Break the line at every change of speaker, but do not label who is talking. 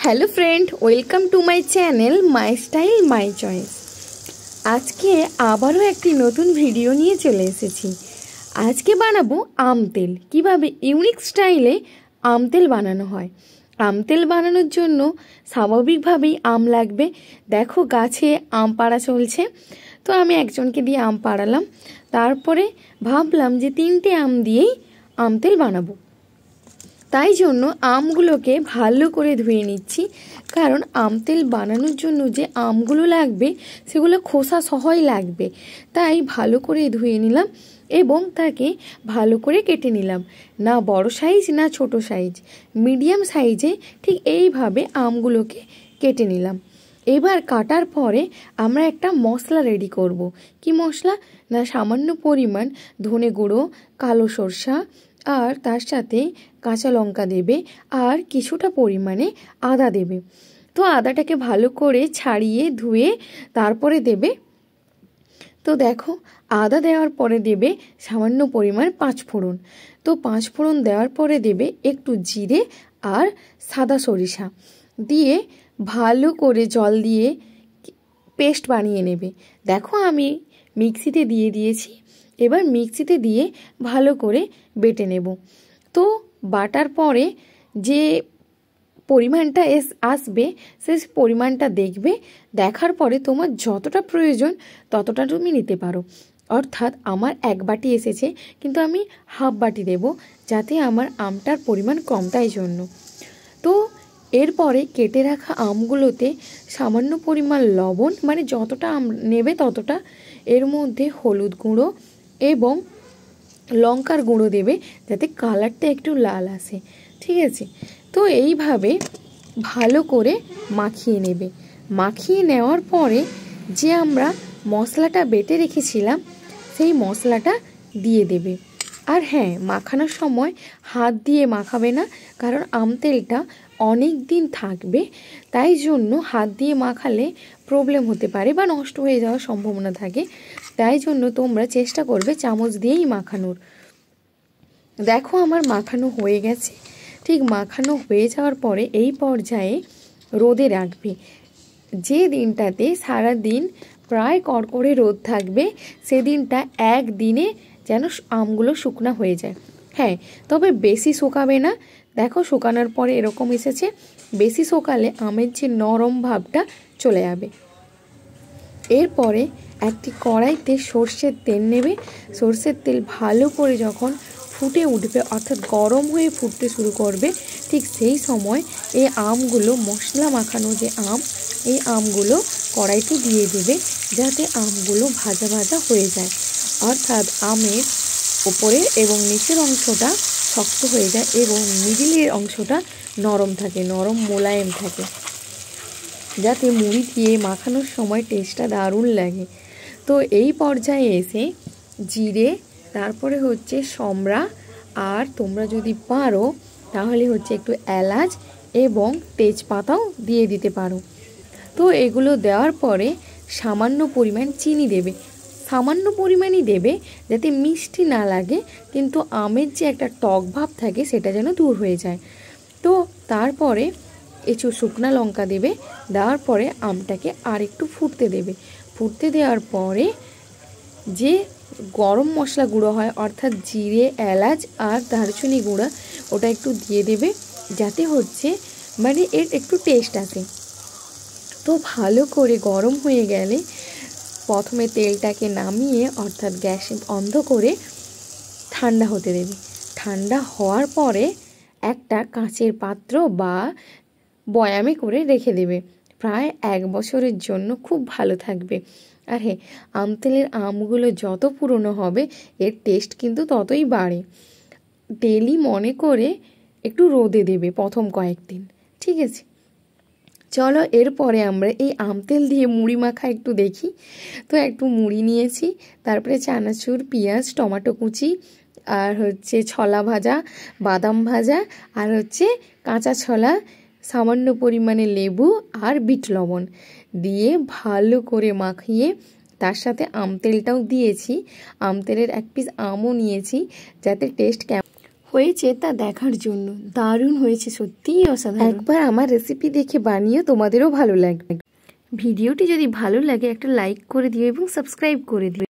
Hello friend, welcome to my channel my style my choice. আজকে আবারও একটি নতুন ভিডিও নিয়ে চলে এসেছি। আজকে বানাবো আম তেল। কীভাবে ইউনিক স্টাইলে আম তেল বানানো হয়। আম তেল বানানোর জন্য স্বাভাবিকভাবেই আম লাগবে। দেখো গাছে আম পাড়া চলছে, তো আমি একজনকে দিয়ে আম পাড়ালাম। তারপরে ভাবলাম যে 3টে আম দিয়েই আম তেল বানাবো। তাই জন্য আমগুলোকে ভালো করে ধুয়ে নিচ্ছি, কারণ আম তেল বানানোর জন্য যে আমগুলো লাগবে সেগুলো খোসা সহই লাগবে। তাই ভালো করে ধুয়ে নিলাম এবং তাকে ভালো করে কেটে নিলাম। না বড় সাইজ না ছোট সাইজ, মিডিয়াম সাইজে ঠিক এইভাবে আমগুলোকে কেটে নিলাম। এবার কাটার পরে আমরা একটা মশলা রেডি করব। কি মশলা? না সামান্য পরিমাণ ধনে গুঁড়ো, কালো সরষা, আর তার সাথে কাঁচা লঙ্কা দেবে, আর কিছুটা পরিমাণে আদা দেবে। তো আদাটাকে ভালো করে ছাড়িয়ে ধুয়ে তারপরে দেবে। তো দেখো, আদা দেওয়ার পরে দেবে সামান্য পরিমাণ 5 ফোড়ন। তো 5 ফোড়ন দেওয়ার পরে দেবে একটু জিরে আর সাদা সরিষা দিয়ে ভালো করে জল দিয়ে পেস্ট বানিয়ে নেবে। দেখো আমি মিক্সিতে দিয়ে দিয়েছি। এবার মিক্সিতে দিয়ে ভালো করে বেটে নেব। তো বাটার পরে যে পরিমাণটা আসবে সেই পরিমাণটা দেখবে। দেখার পরে তোমার যতটা প্রয়োজন ততটা তুমি নিতে পারো। অর্থাৎ আমার 1 বাটি এসেছে, কিন্তু আমি হাফ বাটি দেব, যাতে আমার আমটার পরিমাণ কম, তাই জন্য। তো এরপরে কেটে রাখা আমগুলোতে সামান্য পরিমাণ লবণ, মানে যতটা আম নেবে ততটা, এর মধ্যে হলুদ গুঁড়ো এবং লঙ্কার গুঁড়ো দেবে, যাতে কালারটা একটু লাল আসে। ঠিক আছে? তো এইভাবে ভালো করে মাখিয়ে নেবে। মাখিয়ে নেওয়ার পরে যে আমরা মশলাটা বেটে রেখেছিলাম সেই মশলাটা দিয়ে দেবে। আর হ্যাঁ, মাখানোর সময় হাত দিয়ে মাখাবে না, কারণ আম তেলটা অনেক দিন থাকবে। তাই জন্য হাত দিয়ে মাখালে প্রবলেম হতে পারে বা নষ্ট হয়ে যাওয়ার সম্ভাবনা থাকে। তাই জন্য তোমরা চেষ্টা করবে চামচ দিয়েই মাখানোর। দেখো আমার মাখানো হয়ে গেছে। ঠিক মাখানো হয়ে যাওয়ার পরে এই পর্যায়ে রোদে রাখবে। যে দিনটাতে সারা দিন প্রায় কড়কড়ে রোদ থাকবে, সেদিনটা একদিনে যেন আমগুলো শুকনা হয়ে যায়। হ্যাঁ, তবে বেশি শুকাবে না। দেখো শুকানোর পরে এরকম এসেছে। বেশি শুকালে আমের যে নরম ভাবটা চলে যাবে। এরপরে একটি কড়াইতে সর্ষের তেল নেবে। সর্ষের তেল ভালো করে যখন ফুটে উঠবে, অর্থাৎ গরম হয়ে ফুটতে শুরু করবে, ঠিক সেই সময় এই আমগুলো, মশলা মাখানো যে আম, এই আমগুলো কড়াইতে দিয়ে দেবে, যাতে আমগুলো ভাজা ভাজা হয়ে যায়। অর্থাৎ আমের ওপরের এবং নিচের অংশটা শক্ত হয়ে যায় এবং মিডিলের অংশটা নরম থাকে, নরম মোলায়েম থাকে, যাতে মুড়ি দিয়ে মাখানোর সময় টেস্টটা দারুণ লাগে। তো এই পর্যায়ে এসে জিরে, তারপরে হচ্ছে সমরা, আর তোমরা যদি পারো তাহলে হচ্ছে একটু এলাচ এবং তেজপাতাও দিয়ে দিতে পারো। তো এগুলো দেওয়ার পরে সামান্য পরিমাণ চিনি দেবে। সামান্য পরিমাণই দেবে, যাতে মিষ্টি না লাগে, কিন্তু আমের যে একটা টক ভাব থাকে সেটা যেন দূর হয়ে যায়। তো তারপরে কিছু শুকনা লঙ্কা দেবে। দেওয়ার পরে আমটাকে আর একটু ফুটতে দেবে। ফুটতে দেওয়ার পরে যে গরম মশলা গুঁড়ো হয়, অর্থাৎ জিরে, এলাচ আর দারচিনি গুঁড়া, ওটা একটু দিয়ে দেবে, যাতে হচ্ছে মানে এর একটু টেস্ট আসে। তো ভালো করে গরম হয়ে গেলে প্রথমে তেলটাকে নামিয়ে, অর্থাৎ গ্যাস বন্ধ করে ঠান্ডা হতে দেবে। ঠান্ডা হওয়ার পরে একটা কাঁচের পাত্র বা বয়ামে করে রেখে দেবে। প্রায় 1 বছরের জন্য খুব ভালো থাকবে। আর হ্যাঁ, আম তেলের আমগুলো যত পুরনো হবে এর টেস্ট কিন্তু ততই বাড়ে। ডেলি মনে করে একটু রোদে দেবে প্রথম কয়েকদিন। ঠিক আছে? চলো এরপরে আমরা এই আম তেল দিয়ে মুড়ি মাখা একটু দেখি। তো একটু মুড়ি নিয়েছি, তারপরে চানাচুর, পেঁয়াজ, টমেটো কুচি, আর হচ্ছে ছোলা ভাজা, বাদাম ভাজা, আর হচ্ছে কাঁচা ছোলা, সামান্য পরিমাণে লেবু আর বিট লবণ দিয়ে ভালো করে মাখিয়ে, তার সাথে আম তেলটাও দিয়েছি। আম তেলের 1 পিস আমও নিয়েছি, যাতে টেস্ট হয়েছে তা দেখার জন্য। দারুণ হয়েছে, সত্যিই অসাধারণ। একবার আমার রেসিপি দেখে বানিয়ে তোমাদেরও ভালো লাগবে। ভিডিওটি যদি ভালো লাগে একটা লাইক করে দিও এবং সাবস্ক্রাইব করে দিও।